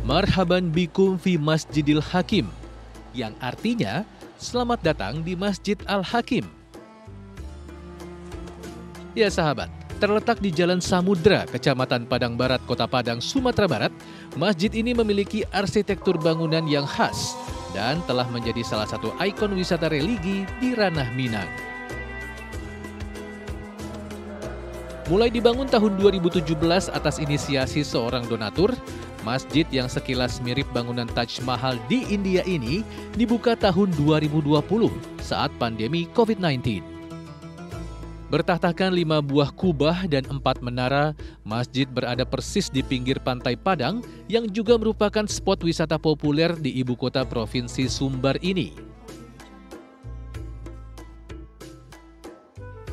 Marhaban bikum fi Masjidil Hakim, yang artinya selamat datang di Masjid Al-Hakim. Ya sahabat, terletak di Jalan Samudra, Kecamatan Padang Barat, Kota Padang, Sumatera Barat, masjid ini memiliki arsitektur bangunan yang khas dan telah menjadi salah satu ikon wisata religi di ranah Minang. Mulai dibangun tahun 2017 atas inisiasi seorang donatur, masjid yang sekilas mirip bangunan Taj Mahal di India ini dibuka tahun 2020 saat pandemi COVID-19. Bertahtakan 5 buah kubah dan 4 menara, masjid berada persis di pinggir pantai Padang yang juga merupakan spot wisata populer di ibu kota provinsi Sumbar ini.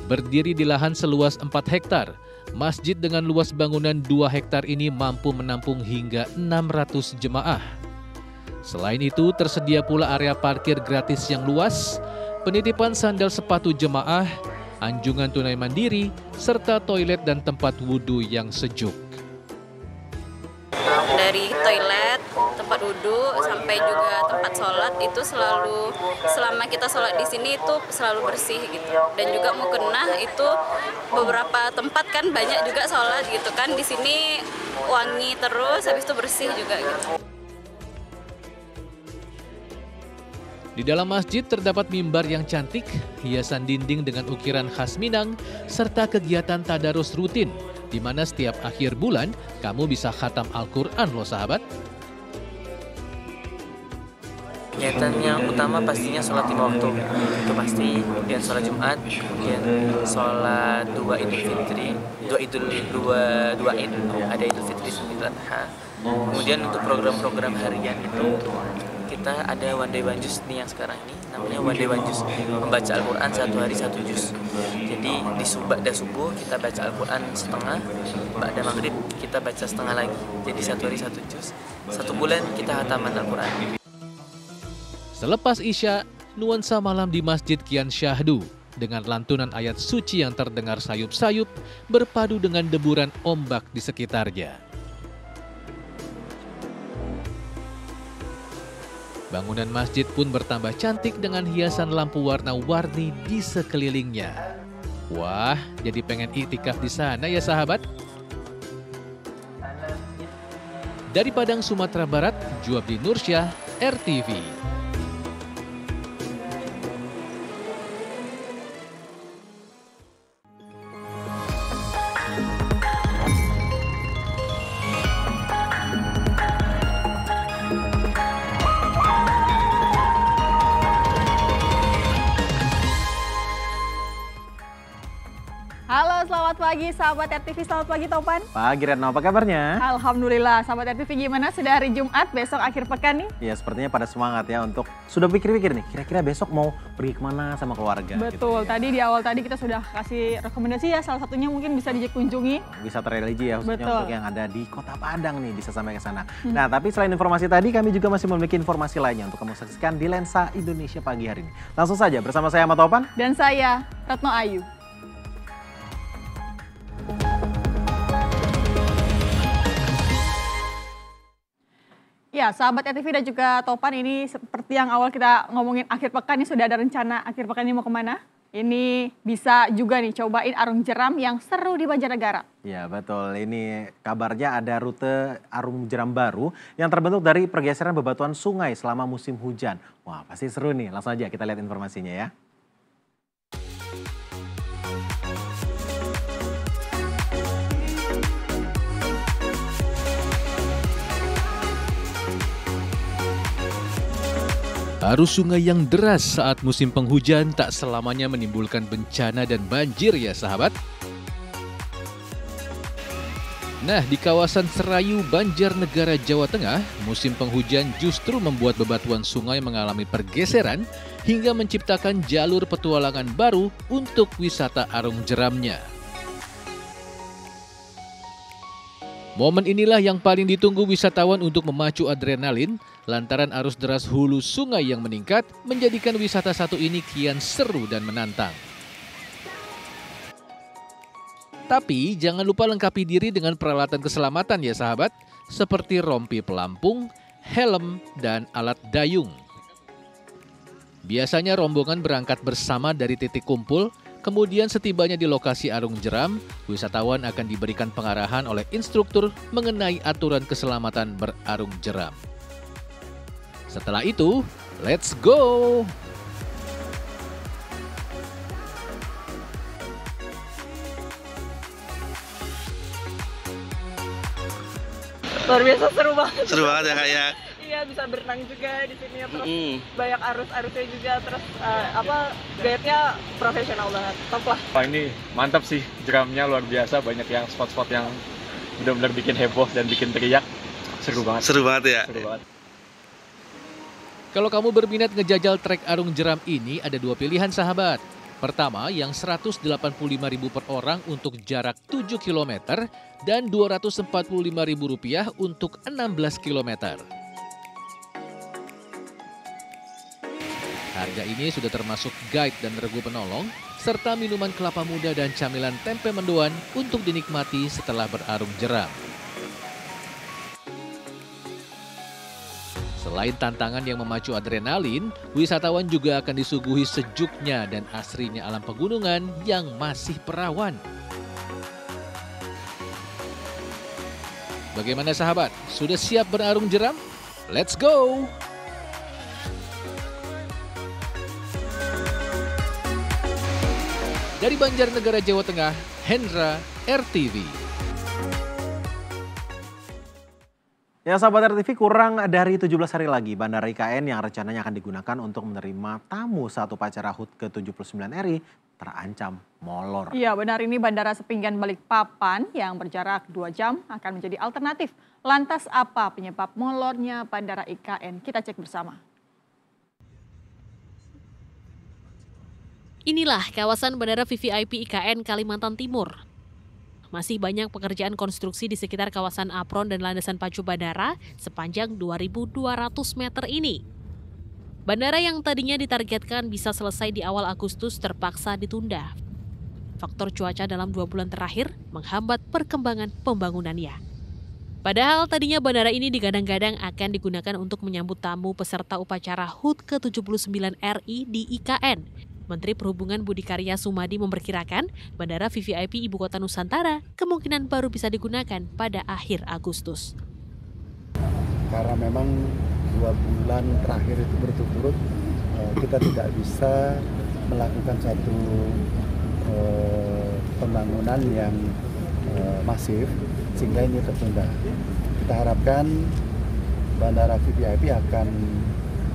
Berdiri di lahan seluas 4 hektar, masjid dengan luas bangunan 2 hektar ini mampu menampung hingga 600 jemaah. Selain itu, tersedia pula area parkir gratis yang luas, penitipan sandal sepatu jemaah, anjungan tunai mandiri, serta toilet dan tempat wudhu yang sejuk. Dari toilet, tempat wudhu, sampai juga tempat sholat itu selalu, selama kita sholat di sini itu selalu bersih gitu. Dan juga mukena itu beberapa tempat kan banyak juga sholat gitu kan, di sini wangi terus, habis itu bersih juga gitu. Di dalam masjid terdapat mimbar yang cantik, hiasan dinding dengan ukiran khas Minang, serta kegiatan tadarus rutin, di mana setiap akhir bulan kamu bisa khatam Al-Quran loh sahabat. Kegiatan yang utama pastinya sholat 5 waktu, itu pasti, kemudian sholat Jumat, kemudian sholat 2 Idul Fitri, 2 Id, ada Idul Fitri, Idul Adha. Kemudian untuk program-program harian itu kita ada One Day One Juz nih yang sekarang ini namanya One Day One Juz, membaca Al-Quran 1 hari 1 juz. Jadi di ba'da subuh kita baca Al-Quran setengah, ba'da maghrib kita baca setengah lagi. Jadi 1 hari 1 juz, 1 bulan kita khataman Al-Quran. Selepas Isya, nuansa malam di Masjid kian syahdu dengan lantunan ayat suci yang terdengar sayup-sayup berpadu dengan deburan ombak di sekitarnya. Bangunan masjid pun bertambah cantik dengan hiasan lampu warna-warni di sekelilingnya. Wah, jadi pengen iktikaf di sana ya sahabat. Dari Padang, Sumatera Barat, Juabdi Nursyah, RTV. Halo, selamat pagi sahabat RTV, selamat pagi Topan. Pagi Retno, apa kabarnya? Alhamdulillah, sahabat RTV gimana? Sudah hari Jumat, besok akhir pekan nih? Ya sepertinya pada semangat ya untuk sudah pikir-pikir nih, kira-kira besok mau pergi kemana sama keluarga. Betul, gitu, tadi di awal tadi kita sudah kasih rekomendasi ya, salah satunya mungkin bisa dikunjungi. Wisata religi ya, khususnya Betul. untuk yang ada di Kota Padang nih, bisa sampai ke sana. Nah, tapi selain informasi tadi, kami juga masih memiliki informasi lainnya untuk kamu saksikan di Lensa Indonesia pagi hari ini. Langsung saja bersama saya Ahmad Topan. Dan saya, Retno Ayu. Ya, sahabat RTV dan juga Topan, ini seperti yang awal kita ngomongin akhir pekan, ini sudah ada rencana akhir pekan ini mau kemana? Ini bisa juga nih cobain arung jeram yang seru di Banjarnegara. Ya betul, ini kabarnya ada rute arung jeram baru yang terbentuk dari pergeseran bebatuan sungai selama musim hujan. Wah pasti seru nih, langsung aja kita lihat informasinya ya. Arus sungai yang deras saat musim penghujan tak selamanya menimbulkan bencana dan banjir ya sahabat. Nah, di kawasan Serayu, Banjarnegara, Jawa Tengah, musim penghujan justru membuat bebatuan sungai mengalami pergeseran hingga menciptakan jalur petualangan baru untuk wisata arung jeramnya. Momen inilah yang paling ditunggu wisatawan untuk memacu adrenalin lantaran arus deras hulu sungai yang meningkat menjadikan wisata satu ini kian seru dan menantang. Tapi jangan lupa lengkapi diri dengan peralatan keselamatan ya sahabat. seperti rompi pelampung, helm, dan alat dayung. Biasanya rombongan berangkat bersama dari titik kumpul, kemudian setibanya di lokasi arung jeram, wisatawan akan diberikan pengarahan oleh instruktur mengenai aturan keselamatan berarung jeram. Setelah itu, let's go! Luar biasa seru banget. Seru banget ya Kak ya. Iya, bisa berenang juga di sini, terus banyak arusnya juga, terus guide-nya profesional banget, top lah. Wah, ini mantap sih, jeramnya luar biasa, banyak yang spot-spot yang benar-benar bikin heboh dan bikin teriak. Seru banget. Seru banget ya. Seru banget. Kalau kamu berminat ngejajal trek arung jeram ini, ada dua pilihan sahabat. Pertama, yang Rp185.000 per orang untuk jarak 7 km dan Rp245.000 untuk 16 km. Harga ini sudah termasuk guide dan regu penolong, serta minuman kelapa muda dan camilan tempe mendoan untuk dinikmati setelah berarung jeram. Selain tantangan yang memacu adrenalin, wisatawan juga akan disuguhi sejuknya dan asrinya alam pegunungan yang masih perawan. Bagaimana sahabat? Sudah siap berarung jeram? Let's go! Dari Banjarnegara, Jawa Tengah, Hendra, RTV. Ya sahabat RTV, kurang dari 17 hari lagi Bandara IKN yang rencananya akan digunakan untuk menerima tamu saat upacara HUT ke-79 RI terancam molor. Iya benar, ini Bandara Sepinggan Balikpapan yang berjarak 2 jam akan menjadi alternatif. Lantas apa penyebab molornya Bandara IKN? Kita cek bersama. Inilah kawasan Bandara VVIP IKN Kalimantan Timur. Masih banyak pekerjaan konstruksi di sekitar kawasan apron dan landasan pacu bandara sepanjang 2.200 meter ini. Bandara yang tadinya ditargetkan bisa selesai di awal Agustus terpaksa ditunda. Faktor cuaca dalam 2 bulan terakhir menghambat perkembangan pembangunannya. Padahal tadinya bandara ini digadang-gadang akan digunakan untuk menyambut tamu peserta upacara HUT ke-79 RI di IKN. Menteri Perhubungan Budi Karya Sumadi memperkirakan Bandara VVIP Ibu Kota Nusantara kemungkinan baru bisa digunakan pada akhir Agustus. Karena memang 2 bulan terakhir itu berturut-turut kita tidak bisa melakukan satu pembangunan yang masif sehingga ini tertunda. Kita harapkan Bandara VVIP akan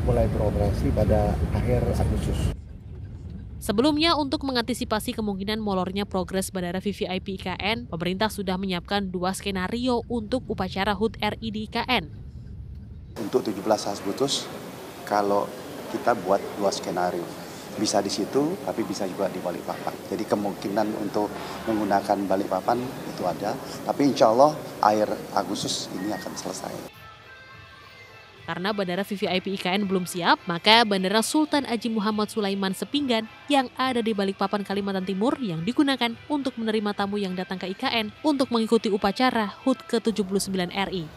mulai beroperasi pada akhir Agustus. Sebelumnya, untuk mengantisipasi kemungkinan molornya progres Bandara VVIP IKN, pemerintah sudah menyiapkan 2 skenario untuk upacara HUT RI di IKN. Untuk 17 Agustus, kalau kita buat 2 skenario, bisa di situ, tapi bisa juga di Balikpapan. Jadi kemungkinan untuk menggunakan Balikpapan itu ada, tapi insya Allah akhir Agustus ini akan selesai. Karena Bandara VVIP IKN belum siap, maka Bandara Sultan Haji Muhammad Sulaiman Sepinggan yang ada di Balikpapan, Kalimantan Timur yang digunakan untuk menerima tamu yang datang ke IKN untuk mengikuti upacara HUT ke-79 RI.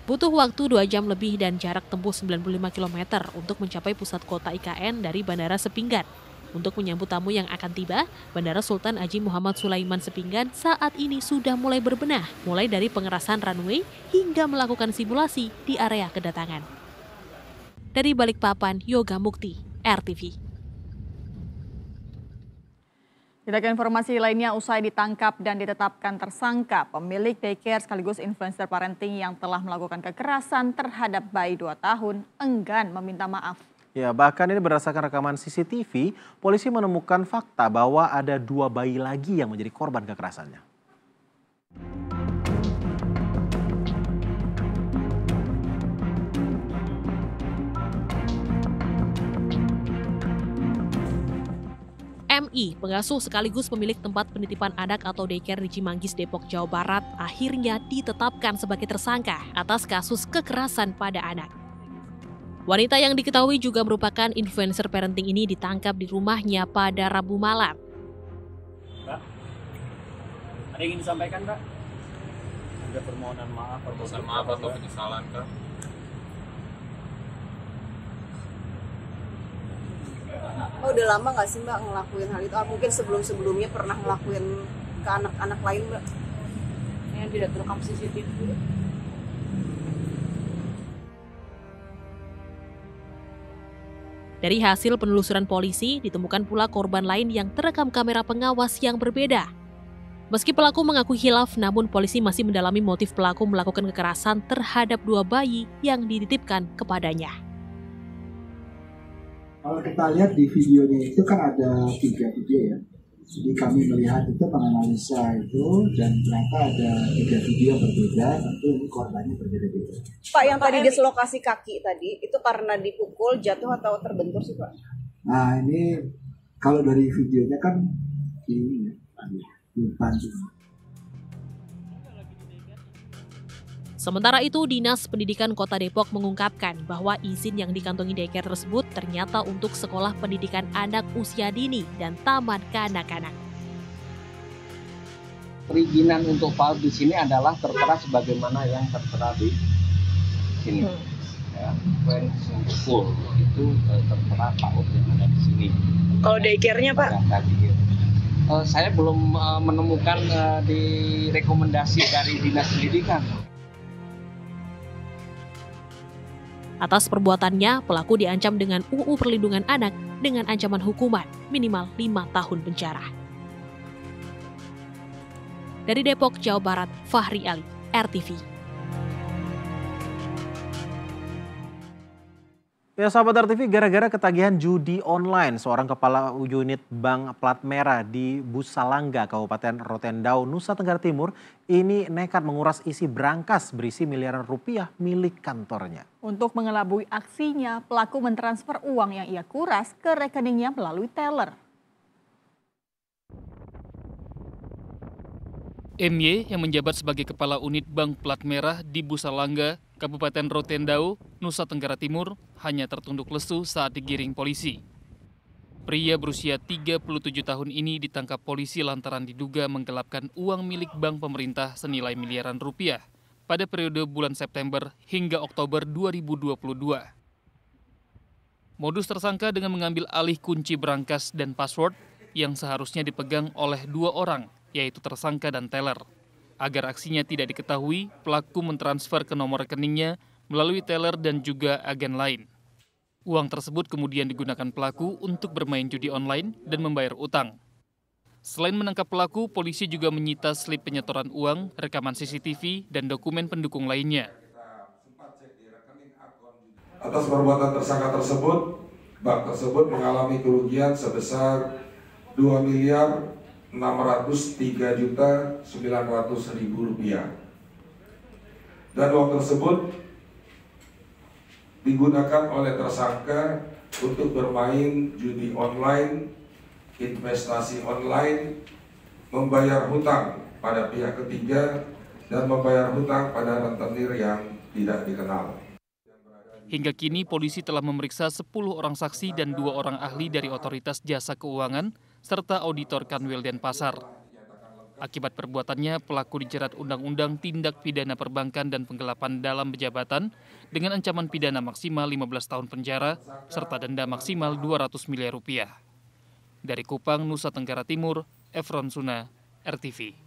Butuh waktu 2 jam lebih dan jarak tempuh 95 km untuk mencapai pusat kota IKN dari Bandara Sepinggan. Untuk menyambut tamu yang akan tiba, Bandara Sultan Haji Muhammad Sulaiman Sepinggan saat ini sudah mulai berbenah, mulai dari pengerasan runway hingga melakukan simulasi di area kedatangan. Dari Balikpapan, Yoga Mukti, RTV. Kita ke informasi lainnya, usai ditangkap dan ditetapkan tersangka, pemilik daycare sekaligus influencer parenting yang telah melakukan kekerasan terhadap bayi 2 tahun enggan meminta maaf. Ya, bahkan ini berdasarkan rekaman CCTV, polisi menemukan fakta bahwa ada 2 bayi lagi yang menjadi korban kekerasannya. MI, pengasuh sekaligus pemilik tempat penitipan anak atau daycare di Cimanggis, Depok, Jawa Barat, akhirnya ditetapkan sebagai tersangka atas kasus kekerasan pada anak. Wanita yang diketahui juga merupakan influencer parenting ini ditangkap di rumahnya pada Rabu malam. Mbak, ada yang ingin disampaikan, Mbak? Ada permohonan maaf atau penyesalan kah? Oh, udah lama nggak sih Mbak ngelakuin hal itu? Mungkin sebelum-sebelumnya pernah ngelakuin ke anak-anak lain Mbak? Yang tidak terekam CCTV. Dari hasil penelusuran polisi, ditemukan pula korban lain yang terekam kamera pengawas yang berbeda. Meski pelaku mengaku hilaf, namun polisi masih mendalami motif pelaku melakukan kekerasan terhadap 2 bayi yang dititipkan kepadanya. Kalau kita lihat di videonya itu kan ada 3 video ya. Jadi kami melihat itu, menganalisa itu, dan ternyata ada 3 video yang berbeda, tentu ini korbannya berbeda-beda. Pak, yang tadi dislokasi kaki tadi, itu karena dipukul, jatuh, atau terbentur sih Pak? Nah ini, kalau dari videonya kan ini ya, dibantu. Sementara itu, Dinas Pendidikan Kota Depok mengungkapkan bahwa izin yang dikantongi daycare tersebut ternyata untuk sekolah pendidikan anak usia dini dan taman kanak-kanak. Perizinan untuk PAUD di sini adalah tertera sebagaimana yang tertera di sini. Ya, when school itu tertera PAUD yang ada di sini. Kalau daycare-nya Pak? Saya belum menemukan di rekomendasi dari Dinas Pendidikan. Atas perbuatannya, pelaku diancam dengan UU Perlindungan Anak dengan ancaman hukuman minimal 5 tahun penjara. Dari Depok, Jawa Barat, Fahri Ali, RTV. Ya sahabat RTV, gara-gara ketagihan judi online, seorang kepala unit bank plat merah di Busalangga, Kabupaten Rotendao, Nusa Tenggara Timur, ini nekat menguras isi brankas berisi miliaran rupiah milik kantornya. Untuk mengelabui aksinya, pelaku mentransfer uang yang ia kuras ke rekeningnya melalui teller. MY yang menjabat sebagai kepala unit bank plat merah di Busalangga, Kabupaten Rotendao, Nusa Tenggara Timur, hanya tertunduk lesu saat digiring polisi. Pria berusia 37 tahun ini ditangkap polisi lantaran diduga menggelapkan uang milik bank pemerintah senilai miliaran rupiah pada periode bulan September hingga Oktober 2022. Modus tersangka dengan mengambil alih kunci brankas dan password yang seharusnya dipegang oleh 2 orang, yaitu tersangka dan teller. Agar aksinya tidak diketahui, pelaku mentransfer ke nomor rekeningnya melalui teller dan juga agen lain. Uang tersebut kemudian digunakan pelaku untuk bermain judi online dan membayar utang. Selain menangkap pelaku, polisi juga menyita slip penyetoran uang, rekaman CCTV, dan dokumen pendukung lainnya. Atas perbuatan tersangka tersebut, bank tersebut mengalami kerugian sebesar Rp2.603.900.000 dan uang tersebut digunakan oleh tersangka untuk bermain judi online, investasi online, membayar hutang pada pihak ketiga, dan membayar hutang pada rentenir yang tidak dikenal. Hingga kini polisi telah memeriksa 10 orang saksi dan 2 orang ahli dari Otoritas Jasa Keuangan serta auditor Kanwil Denpasar. Akibat perbuatannya, pelaku dijerat Undang-Undang Tindak Pidana Perbankan dan Penggelapan dalam Jabatan dengan ancaman pidana maksimal 15 tahun penjara serta denda maksimal Rp200 miliar. Dari Kupang, Nusa Tenggara Timur, Efron Suna, RTV.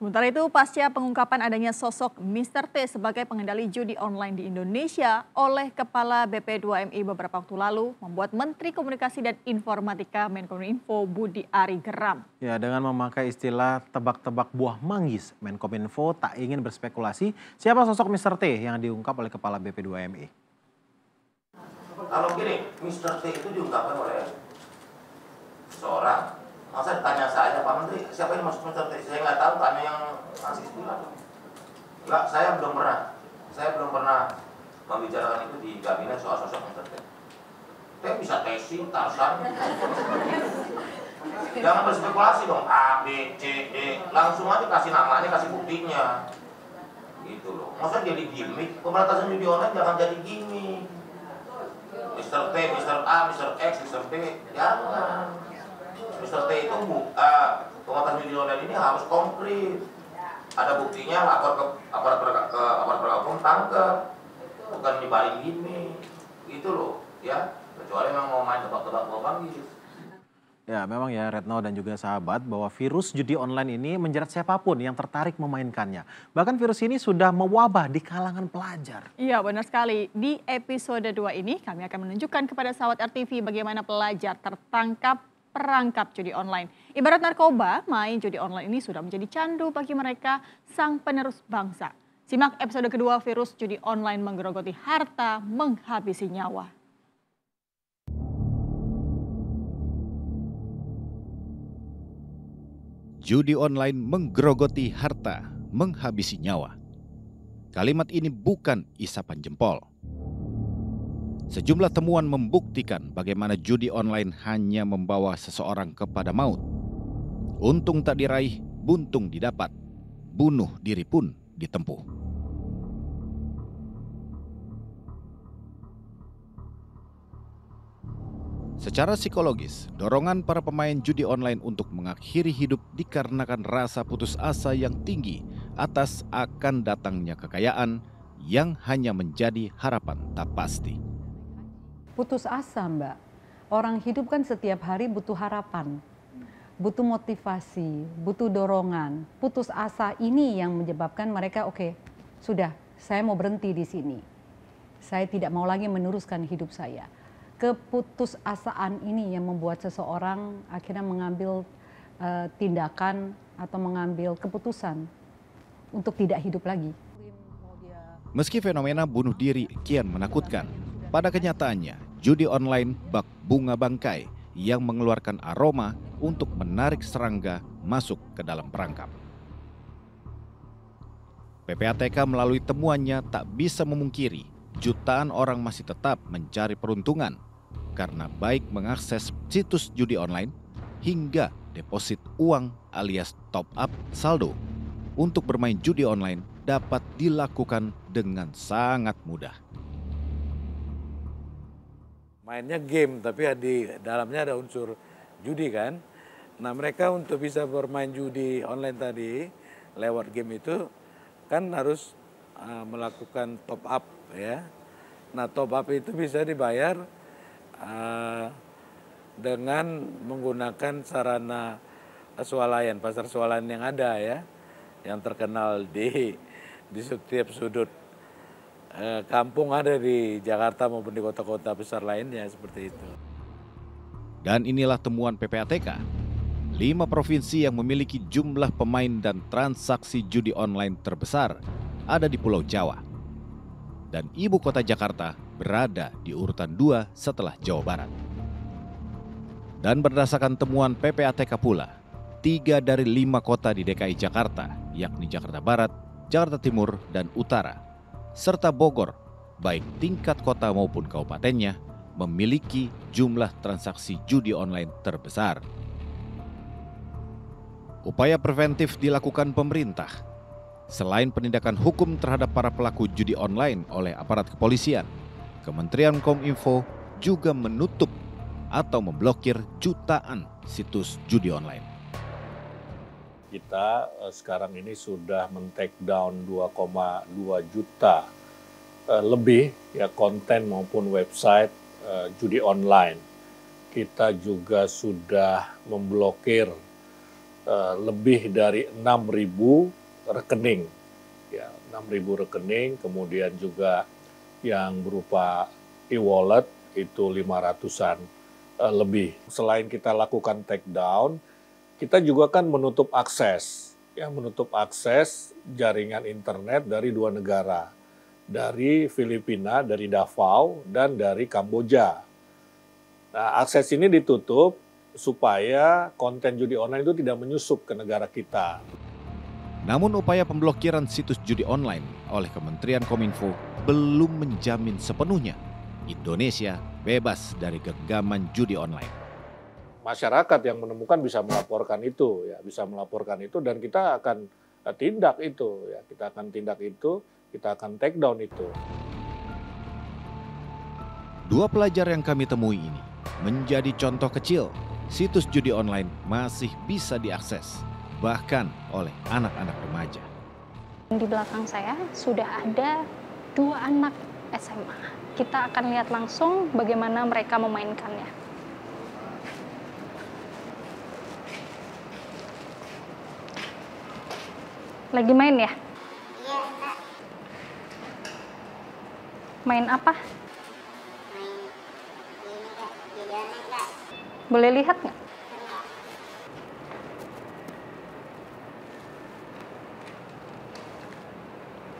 Sementara itu, pasca pengungkapan adanya sosok Mr. T sebagai pengendali judi online di Indonesia oleh Kepala BP2MI beberapa waktu lalu, membuat Menteri Komunikasi dan Informatika Menkominfo Budi Ari geram. Ya, dengan memakai istilah tebak-tebak buah manggis, Menkominfo tak ingin berspekulasi siapa sosok Mr. T yang diungkap oleh Kepala BP2MI. Kalau gini, Mr. T itu diungkapkan oleh seorang. Masa ditanya saya, Pak Menteri, siapa yang masuk Mr. T? Saya nggak tahu, tanya yang Aziz bilang. Enggak, saya belum pernah membicarakan itu di kabinet soal sosok Mr. T. Saya bisa tesin, Tarsan. Jangan berspekulasi dong, A, B, C, D. Langsung aja kasih namanya, kasih buktinya. Gitu loh. Masa jadi gimmick? Pemberantasan judi online jangan jadi gimmick. Mr. T, Mr. A, Mr. X, Mr. B, jangan. Mr. T itu pemberantasan judi online ini harus konkret. Ada buktinya, lapor ke aparat penegak hukum, tangkap. Bukan dibaring gini, gitu loh, ya. Kecuali memang mau main tebak-tebak bohong gitu. Ya, memang ya Retno dan juga sahabat bahwa virus judi online ini menjerat siapapun yang tertarik memainkannya. Bahkan virus ini sudah mewabah di kalangan pelajar. Iya, benar sekali. Di episode 2 ini kami akan menunjukkan kepada sahabat RTV bagaimana pelajar tertangkap perangkap judi online. Ibarat narkoba, main judi online ini sudah menjadi candu bagi mereka sang penerus bangsa. Simak episode kedua, virus judi online menggerogoti harta, menghabisi nyawa. Judi online menggerogoti harta, menghabisi nyawa. Kalimat ini bukan isapan jempol. Sejumlah temuan membuktikan bagaimana judi online hanya membawa seseorang kepada maut. Untung tak diraih, buntung didapat. Bunuh diri pun ditempuh. Secara psikologis, dorongan para pemain judi online untuk mengakhiri hidup dikarenakan rasa putus asa yang tinggi atas akan datangnya kekayaan yang hanya menjadi harapan tak pasti. Putus asa, Mbak. Orang hidup kan setiap hari butuh harapan, butuh motivasi, butuh dorongan. Putus asa ini yang menyebabkan mereka, oke, sudah, saya mau berhenti di sini. Saya tidak mau lagi meneruskan hidup saya. Keputusasaan ini yang membuat seseorang akhirnya mengambil tindakan atau mengambil keputusan untuk tidak hidup lagi. Meski fenomena bunuh diri kian menakutkan, pada kenyataannya judi online bak bunga bangkai yang mengeluarkan aroma untuk menarik serangga masuk ke dalam perangkap. PPATK melalui temuannya tak bisa memungkiri jutaan orang masih tetap mencari peruntungan karena baik mengakses situs judi online hingga deposit uang alias top up saldo untuk bermain judi online dapat dilakukan dengan sangat mudah. Mainnya game tapi di dalamnya ada unsur judi kan. Nah mereka untuk bisa bermain judi online tadi lewat game itu kan harus melakukan top up ya. Nah top up itu bisa dibayar dengan menggunakan sarana swalayan, pasar swalayan yang ada ya, yang terkenal di setiap sudut kampung ada di Jakarta maupun di kota-kota besar lainnya seperti itu. Dan inilah temuan PPATK. 5 provinsi yang memiliki jumlah pemain dan transaksi judi online terbesar ada di Pulau Jawa. Dan ibu kota Jakarta berada di urutan 2 setelah Jawa Barat. Dan berdasarkan temuan PPATK pula, 3 dari 5 kota di DKI Jakarta, yakni Jakarta Barat, Jakarta Timur, dan Utara, serta Bogor, baik tingkat kota maupun kabupatennya, memiliki jumlah transaksi judi online terbesar. Upaya preventif dilakukan pemerintah. Selain penindakan hukum terhadap para pelaku judi online oleh aparat kepolisian, Kementerian Kominfo juga menutup atau memblokir jutaan situs judi online. Kita sekarang ini sudah men-take down 2,2 juta lebih ya konten maupun website judi online. Kita juga sudah memblokir lebih dari 6.000 rekening, ya 6.000 rekening, kemudian juga yang berupa e-wallet itu 500-an lebih. Selain kita lakukan take down, kita juga kan menutup akses jaringan internet dari 2 negara, dari Filipina, dari Davao, dan dari Kamboja. Nah, akses ini ditutup supaya konten judi online itu tidak menyusup ke negara kita. Namun upaya pemblokiran situs judi online oleh Kementerian Kominfo belum menjamin sepenuhnya Indonesia bebas dari genggaman judi online. Masyarakat yang menemukan bisa melaporkan itu, dan kita akan tindak itu, kita akan take down itu. 2 pelajar yang kami temui ini menjadi contoh kecil situs judi online masih bisa diakses, bahkan oleh anak-anak remaja. Di belakang saya sudah ada 2 anak SMA. Kita akan lihat langsung bagaimana mereka memainkannya. Lagi main ya? Iya, Kak. Main apa? Main ini, Kak. Judi online, Kak. Boleh lihat nggak?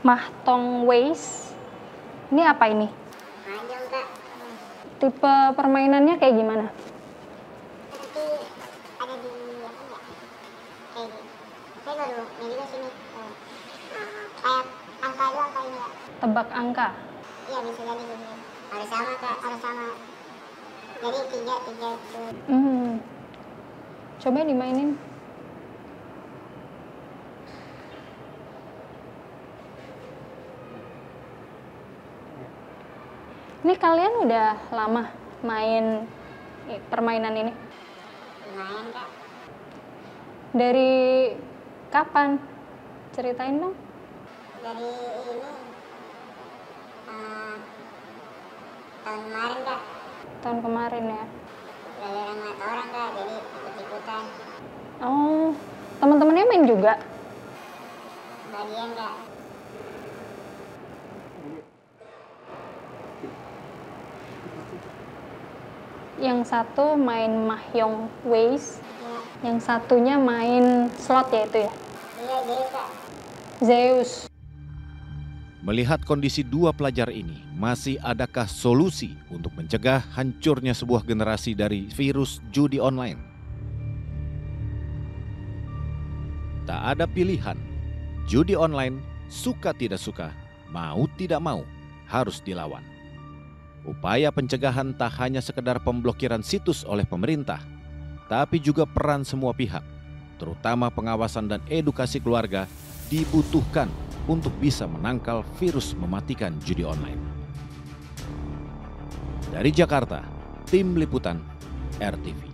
Mahtong Ways. Ini apa ini? Mahjong, Kak. Tipe permainannya kayak gimana? Nanti ada di apa ya? Kayak gini. Saya baru main juga sini. Kayak angka doang Kak ini, Kak. Tebak angka. Iya, bisa jadi gitu. Harus sama, Kak. Harus sama. Jadi 3 itu. Coba dimainin. Ini kalian udah lama main permainan ini? Lumayan, Kak. Dari kapan? Ceritain dong. Dari ini tahun kemarin, Kak. Tahun kemarin ya? Gara-gara mata orang, Kak, jadi ikut-ikutan. Oh, teman-temannya main juga? Bagian, Kak. Yang satu main Mahjong Ways, Ya. yang satunya main slot ya itu ya? Iya, Zeus, Kak. Zeus. Melihat kondisi 2 pelajar ini, masih adakah solusi untuk mencegah hancurnya sebuah generasi dari virus judi online? Tak ada pilihan. Judi online, suka tidak suka, mau tidak mau, harus dilawan. Upaya pencegahan tak hanya sekedar pemblokiran situs oleh pemerintah, tapi juga peran semua pihak, terutama pengawasan dan edukasi keluarga, dibutuhkan untuk bisa menangkal virus mematikan judi online. Dari Jakarta, Tim Liputan RTV.